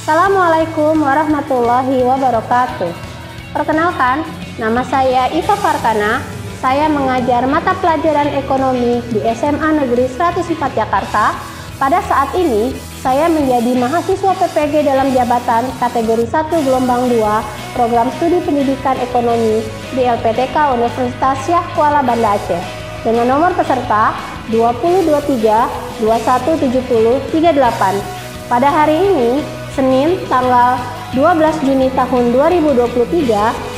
Assalamualaikum warahmatullahi wabarakatuh. Perkenalkan, nama saya Iva Farkana. Saya mengajar mata pelajaran ekonomi di SMA Negeri 104 Jakarta. Pada saat ini, saya menjadi mahasiswa PPG dalam jabatan kategori 1 gelombang 2 Program Studi Pendidikan Ekonomi di LPTK Universitas Syah Kuala Banda Aceh dengan nomor peserta 2023 2170 38. Pada hari ini, Senin tanggal 12 Juni tahun 2023,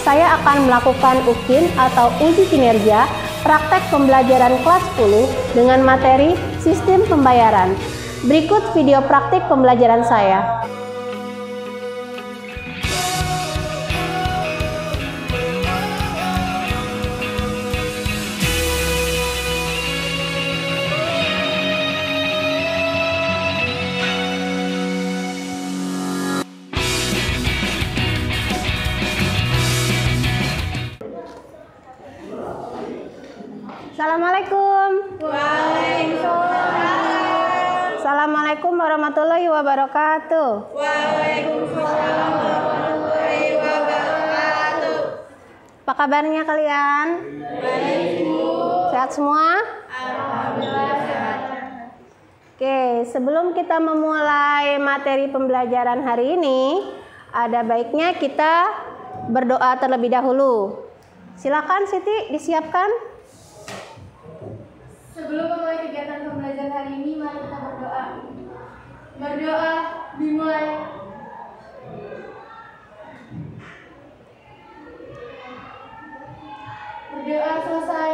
saya akan melakukan UKIN atau uji kinerja praktek pembelajaran kelas 10 dengan materi sistem pembayaran. Berikut video praktik pembelajaran saya. Assalamualaikum. Waalaikumsalam. Assalamualaikum warahmatullahi wabarakatuh. Waalaikumsalam warahmatullahi wabarakatuh. Apa kabarnya kalian? Baik, Bu. Sehat semua? Alhamdulillah sehat. Oke, sebelum kita memulai materi pembelajaran hari ini, ada baiknya kita berdoa terlebih dahulu. Silakan Siti, disiapkan. Sebelum memulai kegiatan pembelajaran hari ini, mari kita berdoa. Berdoa dimulai. Berdoa selesai.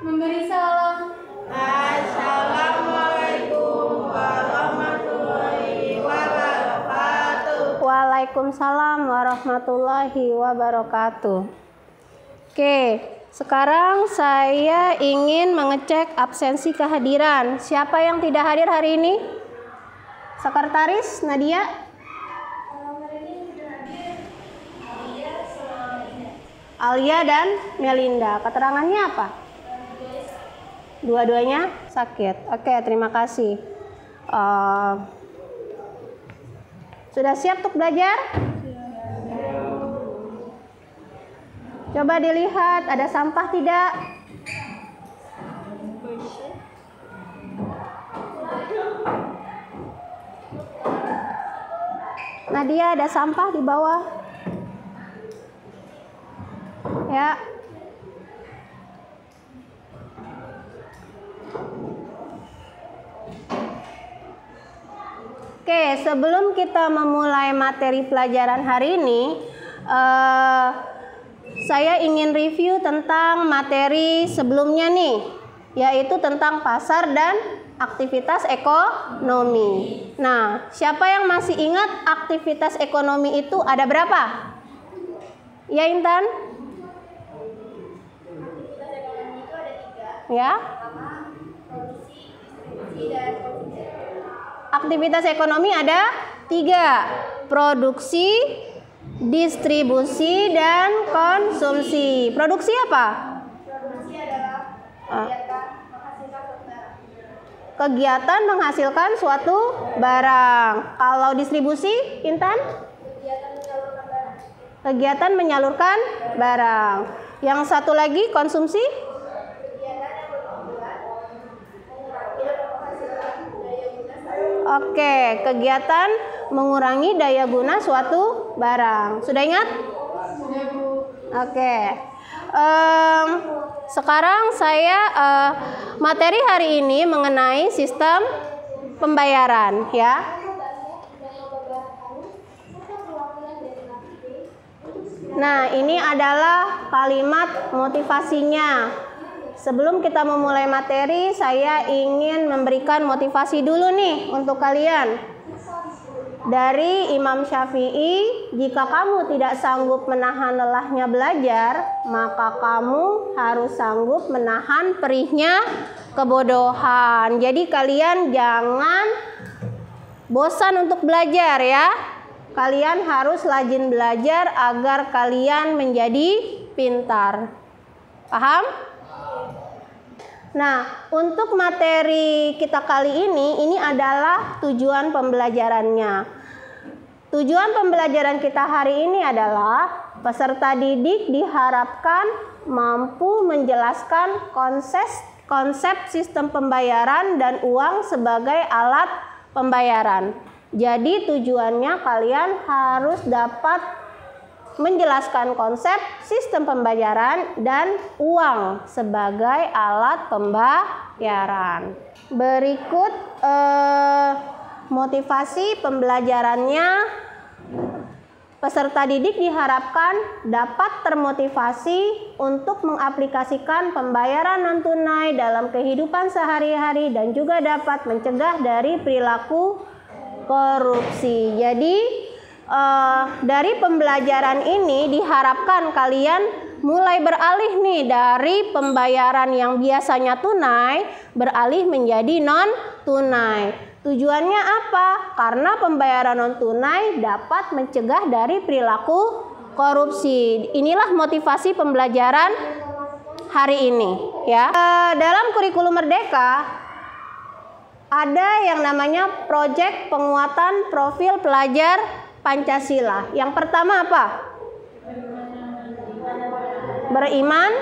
Memberi salam. Assalamualaikum warahmatullahi wabarakatuh. Waalaikumsalam warahmatullahi wabarakatuh. Oke, sekarang saya ingin mengecek absensi kehadiran. Siapa yang tidak hadir hari ini? Sekretaris Nadia? Alia dan Melinda. Keterangannya apa? Dua-duanya sakit. Oke, terima kasih. Sudah siap untuk belajar? Coba dilihat, ada sampah tidak? Nadia, ada sampah di bawah? Ya. Oke, sebelum kita memulai materi pelajaran hari ini, saya ingin review tentang materi sebelumnya nih, yaitu tentang pasar dan aktivitas ekonomi. Nah, siapa yang masih ingat aktivitas ekonomi itu ada berapa? Ya, Intan? Ya? Aktivitas ekonomi ada 3, produksi, distribusi, dan konsumsi. Produksi apa? Produksi adalah Kegiatan menghasilkan suatu barang. Kalau distribusi, Intan? Kegiatan menyalurkan barang. Yang satu lagi, konsumsi? Oke, kegiatan mengurangi daya guna suatu barang. Sudah ingat? Sudah, Bu. Oke. Sekarang saya materi hari ini mengenai sistem pembayaran, ya. Nah, ini adalah kalimat motivasinya. Sebelum kita memulai materi, saya ingin memberikan motivasi dulu nih untuk kalian. Dari Imam Syafi'i, jika kamu tidak sanggup menahan lelahnya belajar, maka kamu harus sanggup menahan perihnya kebodohan. Jadi kalian jangan bosan untuk belajar ya. Kalian harus rajin belajar agar kalian menjadi pintar. Paham? Nah, untuk materi kita kali ini adalah tujuan pembelajarannya. Tujuan pembelajaran kita hari ini adalah peserta didik diharapkan mampu menjelaskan konsep sistem pembayaran dan uang sebagai alat pembayaran. Jadi tujuannya kalian harus dapat menjelaskan konsep sistem pembayaran dan uang sebagai alat pembayaran. Berikut motivasi pembelajarannya. Peserta didik diharapkan dapat termotivasi untuk mengaplikasikan pembayaran non-tunai dalam kehidupan sehari-hari dan juga dapat mencegah dari perilaku korupsi. Jadi dari pembelajaran ini diharapkan kalian mulai beralih nih dari pembayaran yang biasanya tunai beralih menjadi non-tunai. Tujuannya apa? Karena pembayaran non-tunai dapat mencegah dari perilaku korupsi. Inilah motivasi pembelajaran hari ini, ya. Dalam kurikulum Merdeka ada yang namanya proyek penguatan profil pelajar Pancasila. Yang pertama apa? Beriman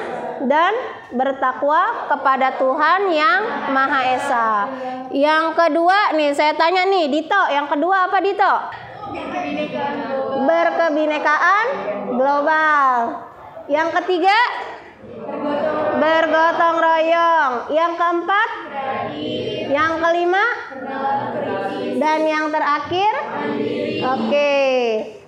dan bertakwa kepada Tuhan yang Maha Esa. Yang kedua nih, saya tanya nih, Dito, yang kedua apa Dito? Berkebinekaan global. Yang ketiga? Bergotong royong. Yang keempat? Yang kelima? Dan yang terakhir? Oke.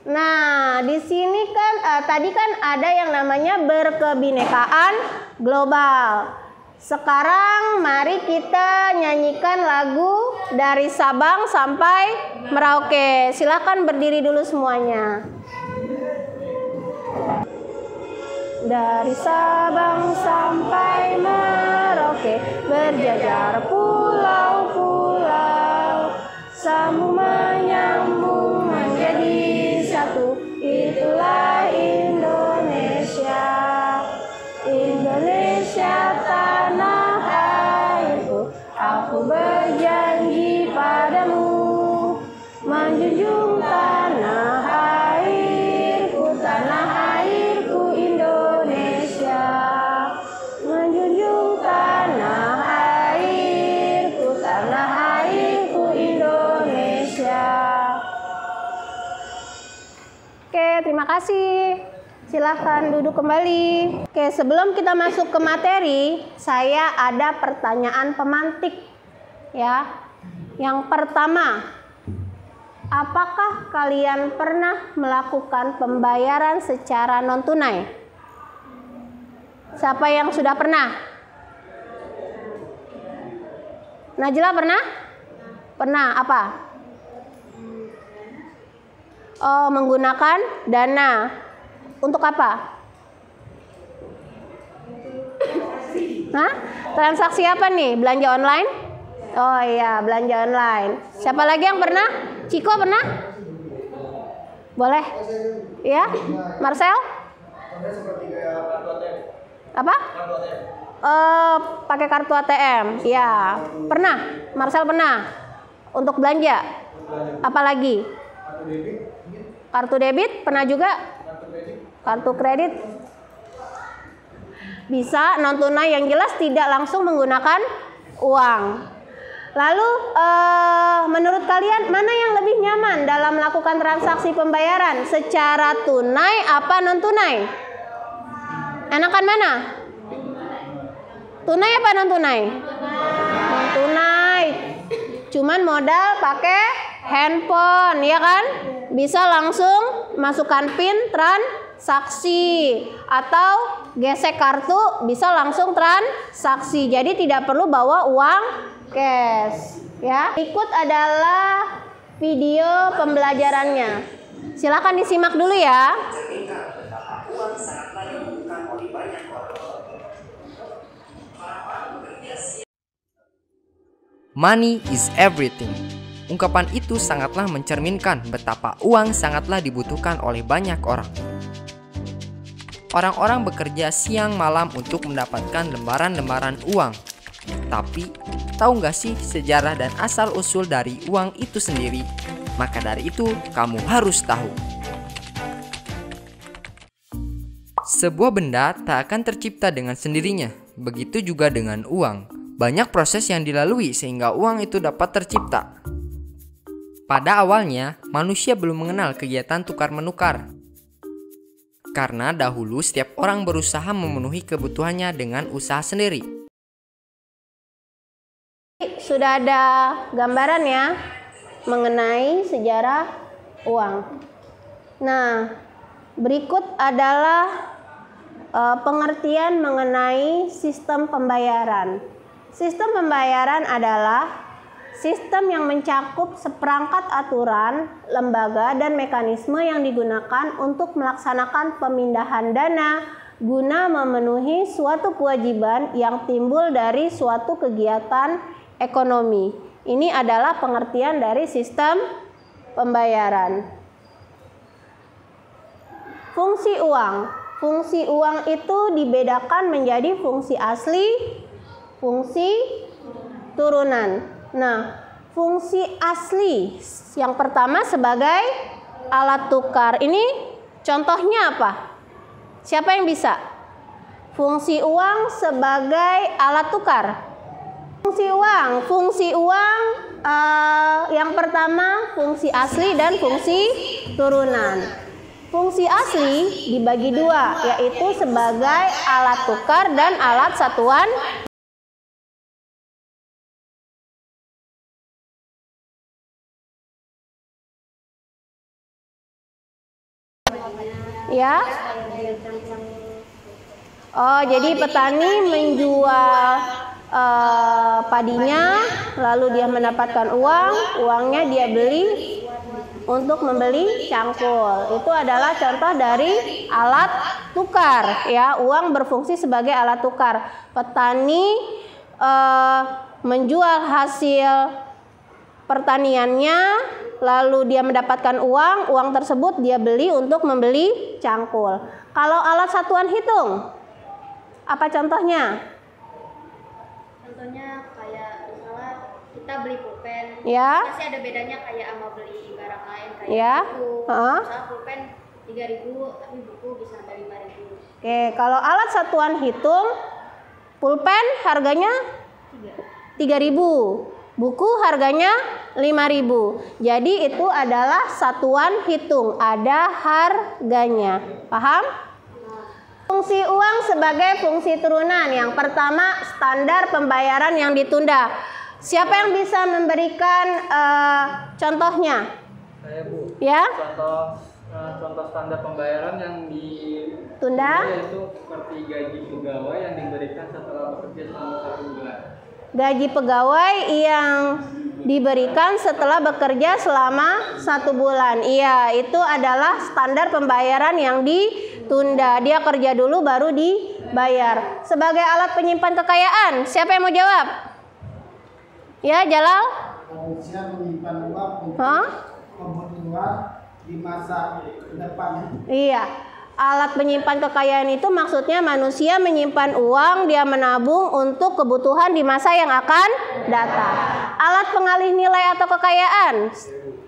Nah, di sini kan tadi kan ada yang namanya berkebinekaan global. Sekarang mari kita nyanyikan lagu dari Sabang sampai Merauke. Silahkan berdiri dulu semuanya. Dari Sabang sampai Merauke, berjajar pulau-pulau, sambung menyambung menjadi satu. Itulah Indonesia, Indonesia tanah airku. Aku berjanji padamu, menjunjung tanah airku, tanah airku Indonesia, menjunjung tanah airku, tanah airku Indonesia. Oke, terima kasih. Silahkan duduk kembali. Oke, sebelum kita masuk ke materi, saya ada pertanyaan pemantik. Ya, yang pertama, apakah kalian pernah melakukan pembayaran secara non-tunai? Siapa yang sudah pernah? Najla pernah? Pernah apa? Oh, menggunakan dana. Untuk apa? Hah? Transaksi apa nih? Belanja online? Oh iya, belanja online. Siapa lagi yang pernah? Ciko pernah? Boleh? Ya? Marcel? Apa? Pakai kartu ATM. Ya, pernah. Marcel pernah. Untuk belanja. Apalagi? Kartu debit pernah juga? Kartu kredit bisa non tunai, yang jelas tidak langsung menggunakan uang. Lalu menurut kalian mana yang lebih nyaman dalam melakukan transaksi pembayaran, secara tunai apa non tunai? Enakan mana? Tunai apa non tunai? Non tunai. Cuman modal pakai handphone, ya kan? Bisa langsung masukkan PIN transaksi atau gesek kartu, bisa langsung transaksi. Jadi tidak perlu bawa uang cash, ya. Berikut adalah video pembelajarannya. Silakan disimak dulu ya. Money is everything. Ungkapan itu sangatlah mencerminkan betapa uang sangatlah dibutuhkan oleh banyak orang. Orang-orang bekerja siang malam untuk mendapatkan lembaran-lembaran uang. Tapi, tahu nggak sih sejarah dan asal-usul dari uang itu sendiri? Maka dari itu, kamu harus tahu. Sebuah benda tak akan tercipta dengan sendirinya. Begitu juga dengan uang. Banyak proses yang dilalui sehingga uang itu dapat tercipta. Pada awalnya, manusia belum mengenal kegiatan tukar-menukar. Karena dahulu setiap orang berusaha memenuhi kebutuhannya dengan usaha sendiri. Sudah ada gambaran ya mengenai sejarah uang. Nah, berikut adalah pengertian mengenai sistem pembayaran. Sistem pembayaran adalah sistem yang mencakup seperangkat aturan, lembaga, dan mekanisme yang digunakan untuk melaksanakan pemindahan dana guna memenuhi suatu kewajiban yang timbul dari suatu kegiatan ekonomi. Ini adalah pengertian dari sistem pembayaran. Fungsi uang. Fungsi uang itu dibedakan menjadi fungsi asli, fungsi turunan. Nah, fungsi asli yang pertama sebagai alat tukar. Ini contohnya apa? Siapa yang bisa? Fungsi uang sebagai alat tukar. Fungsi uang yang pertama fungsi asli dan fungsi turunan. Fungsi asli dibagi dua, yaitu sebagai alat tukar dan alat satuan. Ya. Oh, jadi petani menjual padinya, lalu dia mendapatkan uang, uangnya dia beli untuk membeli cangkul. Itu adalah contoh dari alat tukar, ya. Uang berfungsi sebagai alat tukar. Petani menjual hasil pertaniannya, lalu dia mendapatkan uang tersebut dia beli untuk membeli cangkul. Kalau alat satuan hitung, apa contohnya? Contohnya kayak misalnya kita beli pulpen, Ya. pasti ada bedanya kayak sama beli barang lain kayak Ya. buku. Misalnya pulpen 3.000 tapi buku bisa dari 5.000. Oke, kalau alat satuan hitung, pulpen harganya 3.000, buku harganya 5.000. Jadi itu adalah satuan hitung, ada harganya. Paham? Fungsi uang sebagai fungsi turunan. Yang pertama, standar pembayaran yang ditunda. Siapa yang bisa memberikan contohnya? Saya, Bu. Ya? Contoh standar pembayaran yang Tunda? yaitu seperti gaji pegawai yang diberikan setelah bekerja selama 1 bulan. Gaji pegawai yang diberikan setelah bekerja selama 1 bulan. Iya, itu adalah standar pembayaran yang ditunda. Dia kerja dulu baru dibayar. Sebagai alat penyimpan kekayaan, siapa yang mau jawab? Ya, Jalal? Manusia menyimpan uang untuk kebutuhan di masa depan. Iya. Alat penyimpan kekayaan itu maksudnya manusia menyimpan uang, dia menabung untuk kebutuhan di masa yang akan datang. Alat pengalih nilai atau kekayaan.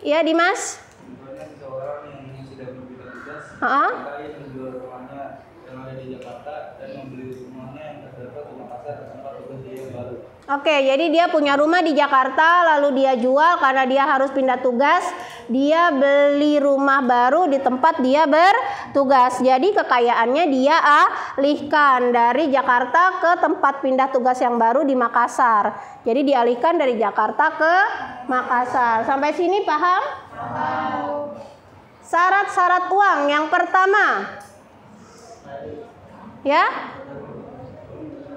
Ya, Dimas? Contohnya seseorang yang sudah berbeda tugas, ia menjual rumahnya yang ada di Jakarta dan membeli rumahnya yang terdapat di Makassar ke tempat bekerja yang baru. Oke, jadi dia punya rumah di Jakarta, lalu dia jual karena dia harus pindah tugas. Dia beli rumah baru di tempat dia bertugas. Jadi kekayaannya dia alihkan dari Jakarta ke tempat pindah tugas yang baru di Makassar. Jadi dialihkan dari Jakarta ke Makassar. Sampai sini paham? Syarat-syarat uang yang pertama. Ya?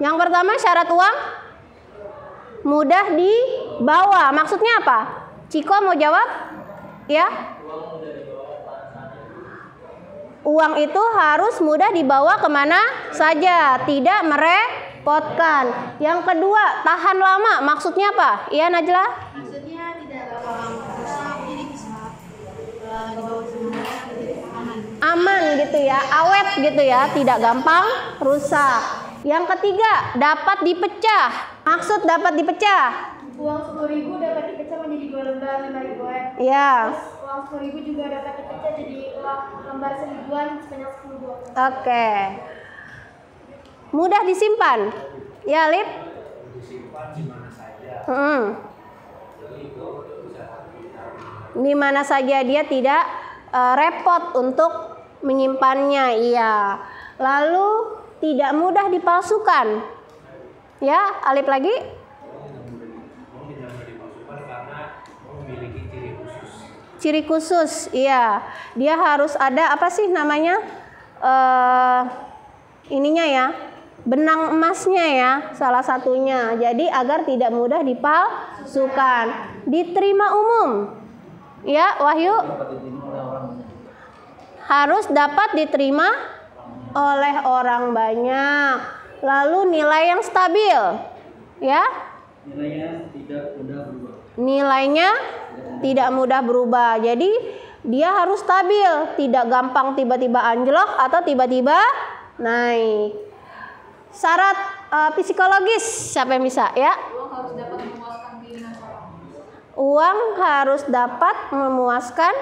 Yang pertama syarat uang mudah dibawa. Maksudnya apa? Ciko mau jawab? Ya? Uang itu harus mudah dibawa kemana saja, tidak merepotkan. Yang kedua, tahan lama. Maksudnya apa? Iya, Najla? Maksudnya tidak gampang rusak, jadi bisa dibawa semuanya jadi aman. Aman gitu ya, awet gitu ya, tidak gampang rusak. Yang ketiga, dapat dipecah. Maksud dapat dipecah? Uang 10.000 dapat dipecah menjadi 2 lembar 5.000-an. Iya. Terus uang 10.000 juga dapat dipecah jadi uang lembar 1.000-an sebanyak 10 buah. Oke. Mudah disimpan. Ya, Lip? Disimpan di mana saja. Jadi itu bisa Di mana saja dia tidak repot untuk menyimpannya. Iya. Lalu tidak mudah dipalsukan. Ya, Alif lagi? uang tidak mudah dipalsukan karena memiliki ciri khusus. Ciri khusus, iya. Dia harus ada apa sih namanya? Ininya ya, benang emasnya ya, salah satunya. Jadi agar tidak mudah dipalsukan. Diterima umum. Ya, Wahyu? Harus dapat diterima oleh orang banyak. Lalu nilai yang stabil. Ya? Nilainya tidak mudah berubah. Nilainya tidak mudah berubah. Jadi dia harus stabil, tidak gampang tiba-tiba anjlok atau tiba-tiba naik. Syarat psikologis siapa yang bisa ya? Uang harus dapat memuaskan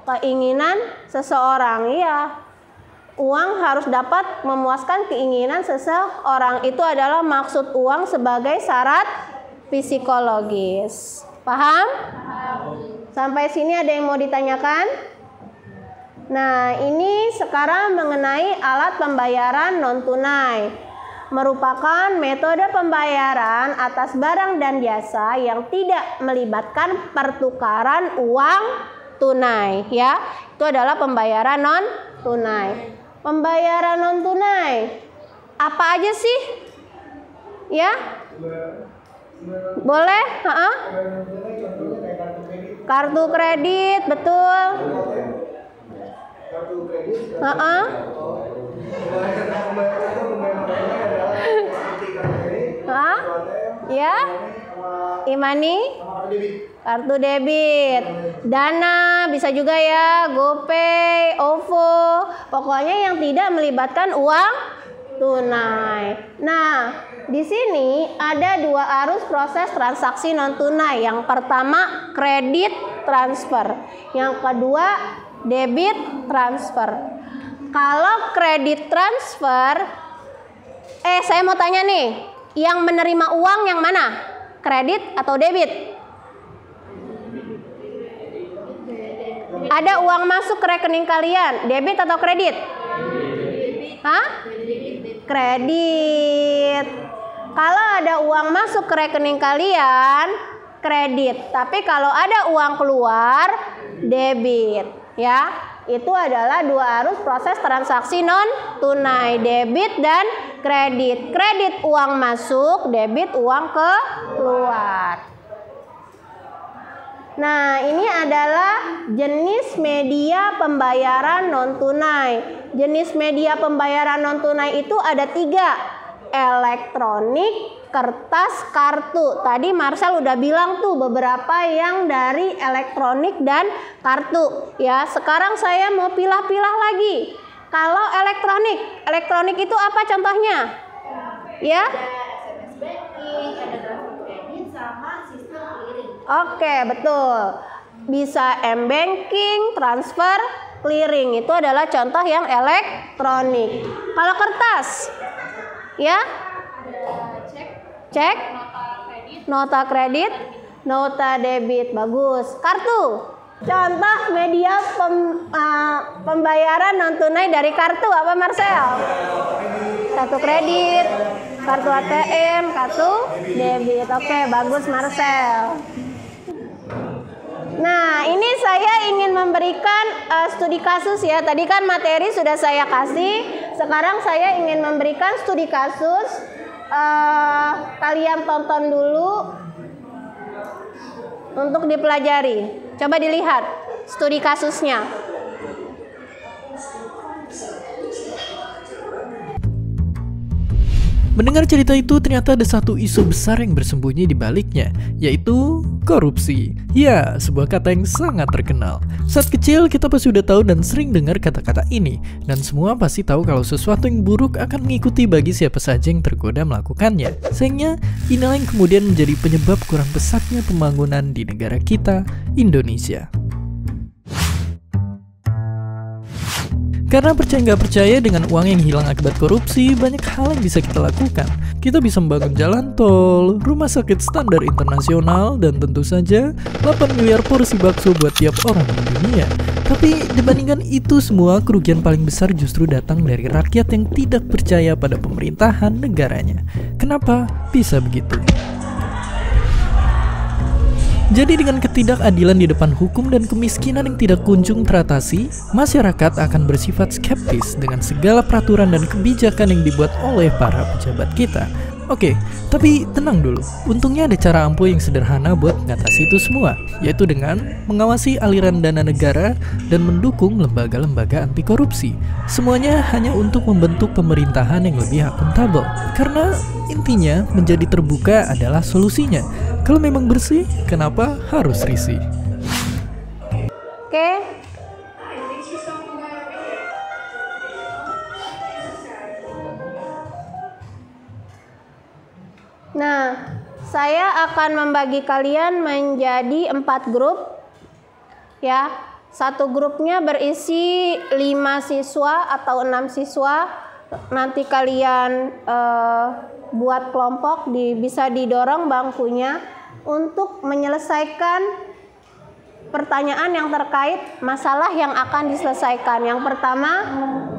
keinginan seseorang. Iya. Uang harus dapat memuaskan keinginan seseorang. Itu adalah maksud uang sebagai syarat psikologis. Paham? Sampai sini ada yang mau ditanyakan? Nah, ini sekarang mengenai alat pembayaran non tunai. Merupakan metode pembayaran atas barang dan jasa yang tidak melibatkan pertukaran uang tunai, ya. Itu adalah pembayaran non tunai. Pembayaran non tunai apa aja sih? Ya? Boleh? Kartu kredit, betul. Ya? E-money? Kartu debit. Dana bisa juga ya, GoPay, OVO. Pokoknya yang tidak melibatkan uang tunai. Nah, di sini ada 2 arus proses transaksi non tunai. Yang pertama kredit transfer, yang kedua debit transfer. Kalau kredit transfer, saya mau tanya nih, yang menerima uang yang mana? Kredit atau debit? Ada uang masuk ke rekening kalian, debit atau kredit? Hah? Kredit. Kalau ada uang masuk ke rekening kalian, kredit. Tapi kalau ada uang keluar, debit. Ya, itu adalah 2 arus proses transaksi non tunai, debit dan kredit. Kredit uang masuk, debit uang keluar. Nah, ini adalah jenis media pembayaran non tunai. Jenis media pembayaran non tunai itu ada 3. Elektronik, kertas, kartu. Tadi Marcel udah bilang tuh beberapa yang dari elektronik dan kartu. Ya, sekarang saya mau pilah-pilah lagi. Kalau elektronik itu apa contohnya? Ya? SMS banking, ada kartu kredit sama sistem clearing. Oke, betul. Bisa m-banking, transfer, clearing. Itu adalah contoh yang elektronik. Kalau kertas, ya? Cek, nota kredit, nota debit. Bagus. Kartu. Contoh media pembayaran non tunai dari kartu apa, Marcel? Kartu kredit, kartu ATM, kartu debit. Oke, bagus Marcel. Nah, ini saya ingin memberikan studi kasus ya. Tadi kan materi sudah saya kasih. Sekarang saya ingin memberikan studi kasus. Kalian tonton dulu untuk dipelajari. Coba dilihat studi kasusnya. Mendengar cerita itu, ternyata ada satu isu besar yang bersembunyi di baliknya, yaitu korupsi. Ya, sebuah kata yang sangat terkenal. Saat kecil, kita pasti udah tahu dan sering dengar kata-kata ini. Dan semua pasti tahu kalau sesuatu yang buruk akan mengikuti bagi siapa saja yang tergoda melakukannya. Sayangnya, inilah yang kemudian menjadi penyebab kurang pesatnya pembangunan di negara kita, Indonesia. Karena percaya nggak percaya dengan uang yang hilang akibat korupsi, banyak hal yang bisa kita lakukan. Kita bisa membangun jalan tol, rumah sakit standar internasional, dan tentu saja 8 miliar porsi bakso buat tiap orang di dunia. Tapi dibandingkan itu semua, kerugian paling besar justru datang dari rakyat yang tidak percaya pada pemerintahan negaranya. Kenapa bisa begitu? Jadi dengan ketidakadilan di depan hukum dan kemiskinan yang tidak kunjung teratasi, masyarakat akan bersifat skeptis dengan segala peraturan dan kebijakan yang dibuat oleh para pejabat kita. Oke, tapi tenang dulu. Untungnya ada cara ampuh yang sederhana buat mengatasi itu semua, yaitu dengan mengawasi aliran dana negara dan mendukung lembaga-lembaga anti korupsi. Semuanya hanya untuk membentuk pemerintahan yang lebih akuntabel. Karena intinya menjadi terbuka adalah solusinya. Kalau memang bersih, kenapa harus risih? Oke. Nah, saya akan membagi kalian menjadi 4 grup. Ya, satu grupnya berisi 5 siswa atau 6 siswa. Nanti kalian buat kelompok, bisa didorong bangkunya untuk menyelesaikan pertanyaan yang terkait masalah yang akan diselesaikan. Yang pertama,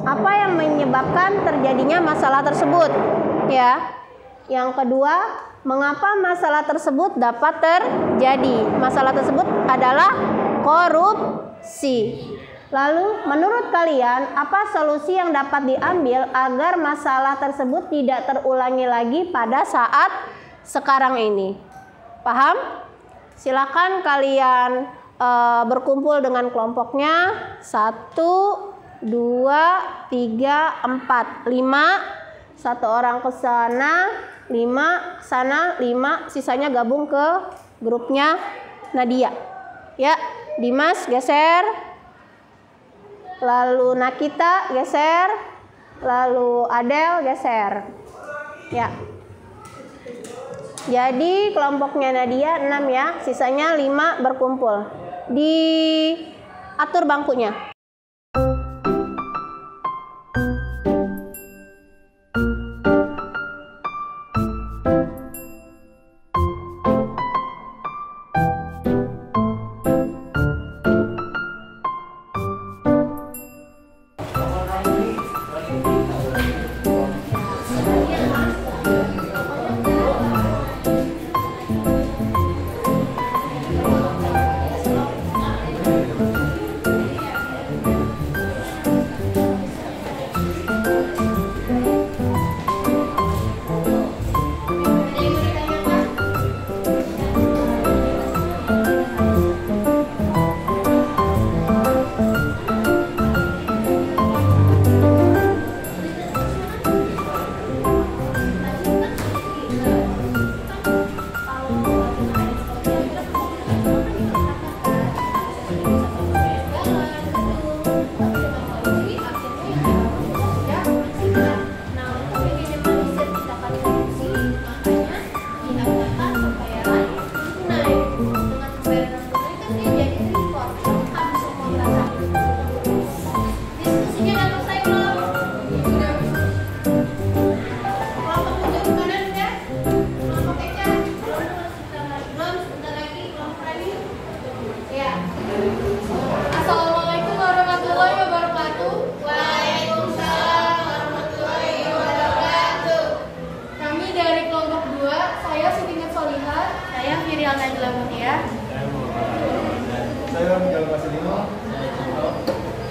apa yang menyebabkan terjadinya masalah tersebut? Ya. Yang kedua, mengapa masalah tersebut dapat terjadi? Masalah tersebut adalah korupsi. Lalu, menurut kalian, apa solusi yang dapat diambil agar masalah tersebut tidak terulangi lagi pada saat sekarang ini? Paham? Silakan kalian berkumpul dengan kelompoknya. 1, 2, 3, 4, 5. 1 orang ke sana, 5 sana, 5 sisanya gabung ke grupnya Nadia. Ya, Dimas geser. Lalu Nakita geser. Lalu Adel geser. Ya. Jadi kelompoknya Nadia 6 ya, sisanya 5 berkumpul. Diatur bangkunya.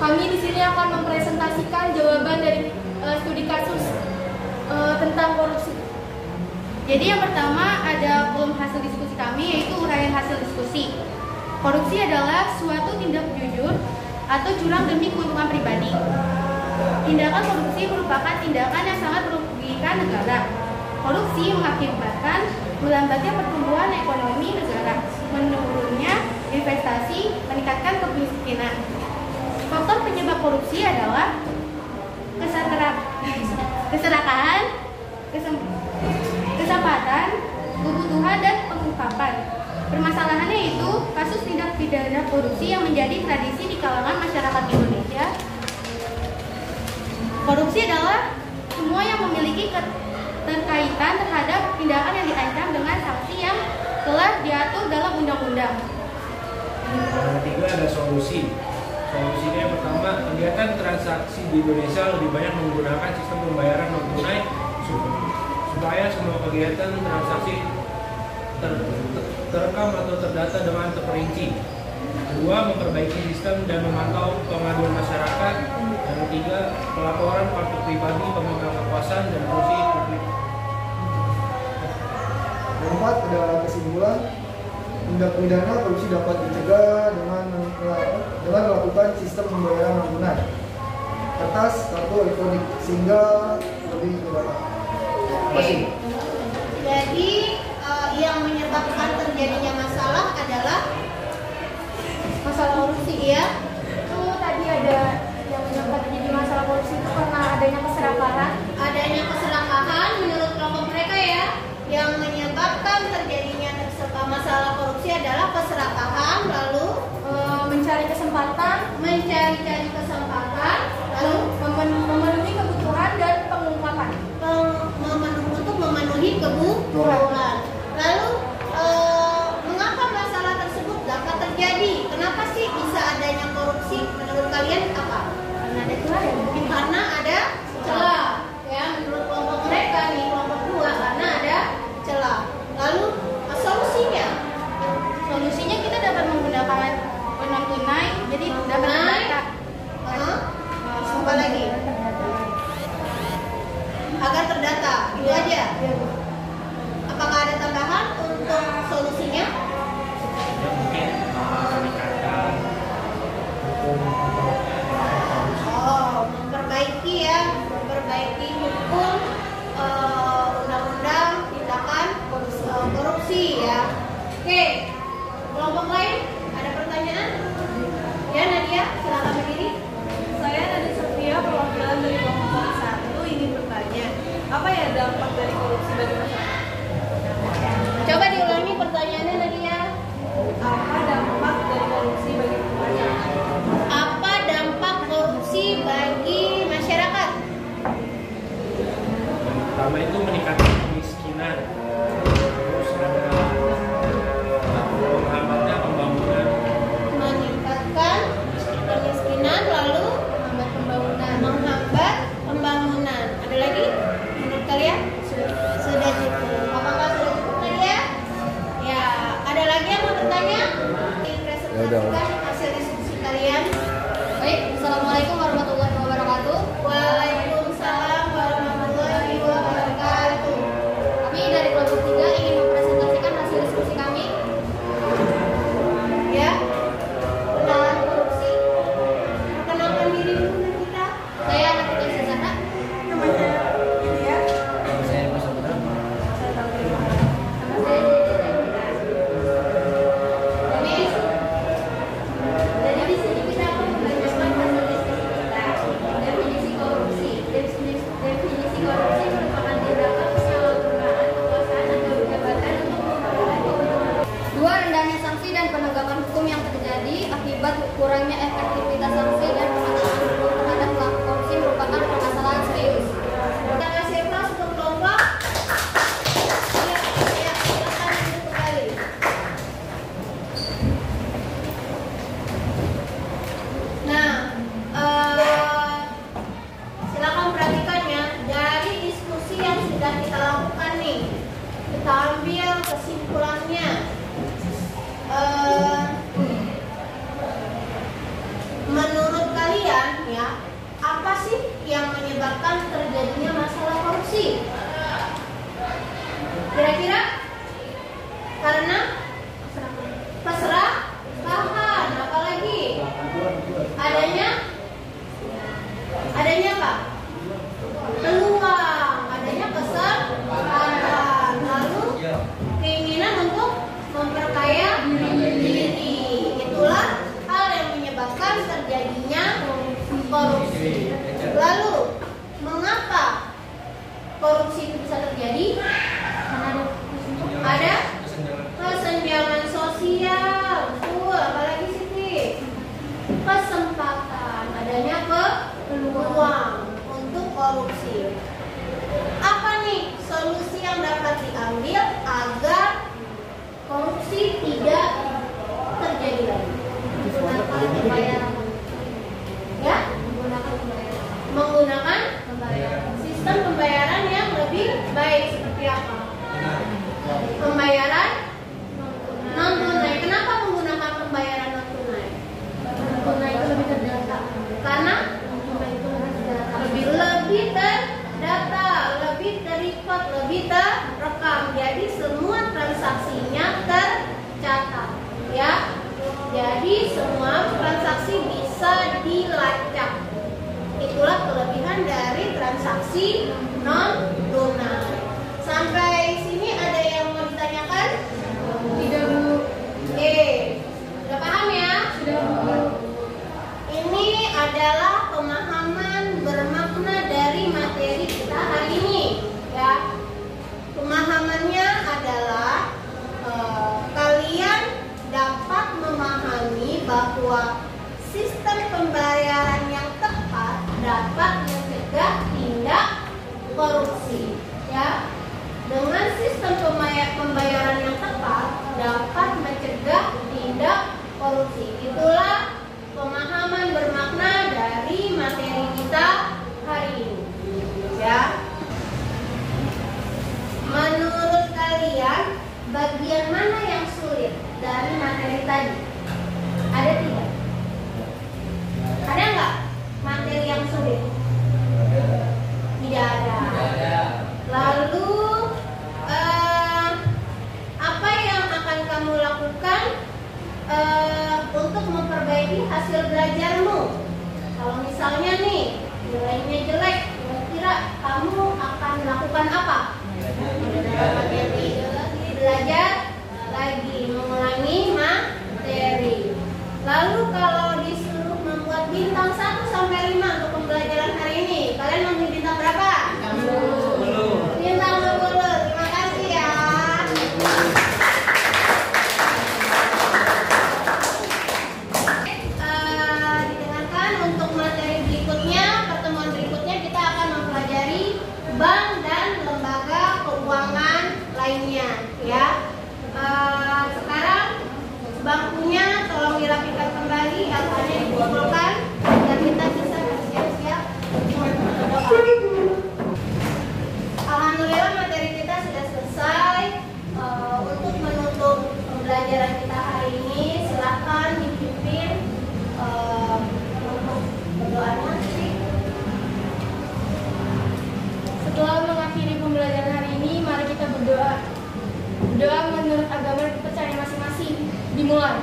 Kami di sini akan mempresentasikan jawaban dari studi kasus tentang korupsi. Jadi yang pertama ada kolom hasil diskusi kami, yaitu uraian hasil diskusi. Korupsi adalah suatu tindak jujur atau curang demi keuntungan pribadi. Tindakan korupsi merupakan tindakan yang sangat merugikan negara. Korupsi mengakibatkan melambatnya pertumbuhan ekonomi negara, menurunnya investasi, meningkatkan kemiskinan. Faktor penyebab korupsi adalah keserakahan, kesempatan, kebutuhan, dan pengungkapan. Permasalahannya itu kasus tindak pidana korupsi yang menjadi tradisi di kalangan masyarakat Indonesia. Korupsi adalah semua yang memiliki keterkaitan terhadap tindakan yang diancam dengan sanksi yang telah diatur dalam undang-undang. Yang ketiga ada solusi. Solusinya yang pertama, kegiatan transaksi di Indonesia lebih banyak menggunakan sistem pembayaran non tunai supaya semua kegiatan transaksi terekam atau terdata dengan terperinci. Kedua, memperbaiki sistem dan memantau pengaduan masyarakat. Dan ketiga, pelaporan konflik pribadi, pemegang kekuasaan, dan fungsi publik. Keempat, ada kesimpulan. Tindak pidana korupsi dapat dicegah dengan melakukan sistem pembayaran non tunai, kertas, kartu elektronik, sehingga lebih mudah. Terima kasih. Jadi yang menyebabkan terjadinya masalah adalah masalah korupsi, ya. Itu tadi ada yang menyebabkan terjadi masalah korupsi itu karena adanya keserakahan. Adanya keserakahan menurut kelompok mereka, ya. Yang menyebabkan terjadinya masalah korupsi adalah keserakahan, lalu mencari kesempatan, lalu memenuhi kebutuhan dan pengungkapan. Untuk memenuhi kebutuhan. Lalu mengapa masalah tersebut dapat terjadi? Kenapa sih bisa adanya korupsi? Menurut kalian apa? Karena ada celah, ya mungkin. Karena ada celah, ya. Menurut kelompok mereka nih, kelompok 2, karena ada celah. Lalu solusinya kita dapat menggunakan non tunai, jadi dapat terdata. Apa lagi? Agar terdata, itu aja. Apakah ada tambahan untuk solusinya? Memperbaiki hukum undang-undang tindakan korupsi, ya. Oke, kelompok lain ada pertanyaan? Ya, Nadia, silakan berdiri. Saya Nadia Sofia, perwakilan dari kelompok 1 ingin bertanya, apa ya dampak dari korupsi bagi masyarakat? Coba diulangi pertanyaannya, Nadia. Apa dampak dari korupsi bagi masyarakat? Apa dampak korupsi bagi masyarakat? Pertama itu meningkatkan kemiskinan. Terus ada menghambatnya pembangunan. Meningkatkan kemiskinan, lalu menghambat pembangunan. Ada lagi menurut kalian? Sudah cukup. Apakah sudah cukup, Nadia? Ya, ada lagi yang mau bertanya? Presentasikan hasil diskusi kalian. Baik, Assalamualaikum warahmatullahi wabarakatuh. Waalaikumsalam warahmatullahi wabarakatuh. Kami dari kelompok 3 ingin mempresentasikan hasil diskusi kami. Ya, kenalan korupsi. Perkenalkan diri dulu, Nafita. Saya Nafita Sesana. Nama saya Lydia. Nama saya Mas Abdul. Saya tahu dari mana? Nama saya Jadi di sini kita akan membacakan hasil diskusi kita. Definisi korupsi. Definisi korupsi merupakan tindakan penyalahgunaan kekuasaan atau jabatan untuk memperoleh keuntungan. 2. Rendahnya sanksi dan penegakan hukum yang terjadi akibat kurangnya efektivitas sanksi dan penegakan hukum terhadap pelaku korupsi merupakan permasalahan serius. Kita kasih aplaus untuk kelompok. Ya, silakan duduk kembali. Nah, silakan perhatikan ya, dari diskusi yang sudah kita lakukan nih, kita ambil kesimpulannya. Menurut kalian ya, apa sih yang menyebabkan terjadinya masalah korupsi? Kira-kira karena keserakahan, apalagi adanya apa? Peluang, adanya keserakahan. Pembayaran non tunai. Kenapa menggunakan pembayaran non tunai? Tunai itu lebih terdata. Karena lebih terdata, lebih terrecord, lebih terekam. Jadi semua transaksinya tercatat, ya. Jadi semua transaksi bisa dilacak. Itulah kelebihan dari transaksi non tunai. Sampai sini ada yang mau ditanyakan? Tidak, Bu. Udah paham ya? Sudah, Bu. Ini adalah pemahaman bermakna dari materi kita hari ini, ya. Pemahamannya adalah kalian dapat memahami bahwa sistem pembayaran yang tepat dapat mencegah tindak korupsi, ya. Dengan sistem pembayaran yang tepat dapat mencegah tindak korupsi. Itulah pemahaman bermakna dari materi kita hari ini, ya. Menurut kalian bagian mana yang sulit dari materi tadi? Ada tidak? Ada nggak materi yang sulit? Tidak ada. Lalu apa yang akan kamu lakukan untuk memperbaiki hasil belajarmu? Kalau misalnya nih nilainya jelek, kira-kira kamu akan melakukan apa? Belajar lagi, mengulangi materi. Lalu kalau disuruh membuat bintang 1 sampai 5 untuk pembelajaran hari ini, kalian memberi bintang berapa? 10. Bintang 10. Terima kasih ya. Didengarkan untuk materi berikutnya, pertemuan berikutnya kita akan mempelajari bank dan lembaga keuangan lainnya, ya. Sekarang bangkunya tolong dirapikan kembali, alfanya dikumpulkan dan kita bisa bersiap-siap berdoa. Alhamdulillah materi kita sudah selesai. Untuk menutup pembelajaran kita hari ini, silakan dipimpin untuk berdoanya. Setelah mengakhiri pembelajaran hari ini, mari kita berdoa. Berdoa menurut agama dan kepercayaan masing-masing. Dimulai.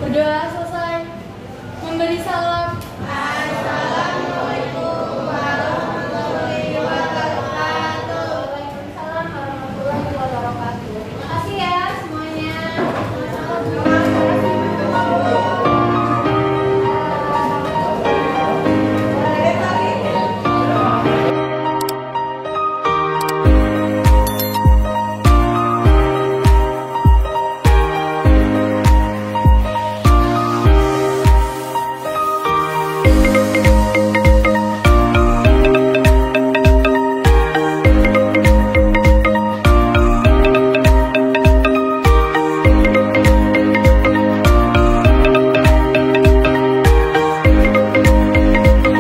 Berdoa selesai. Memberi salam.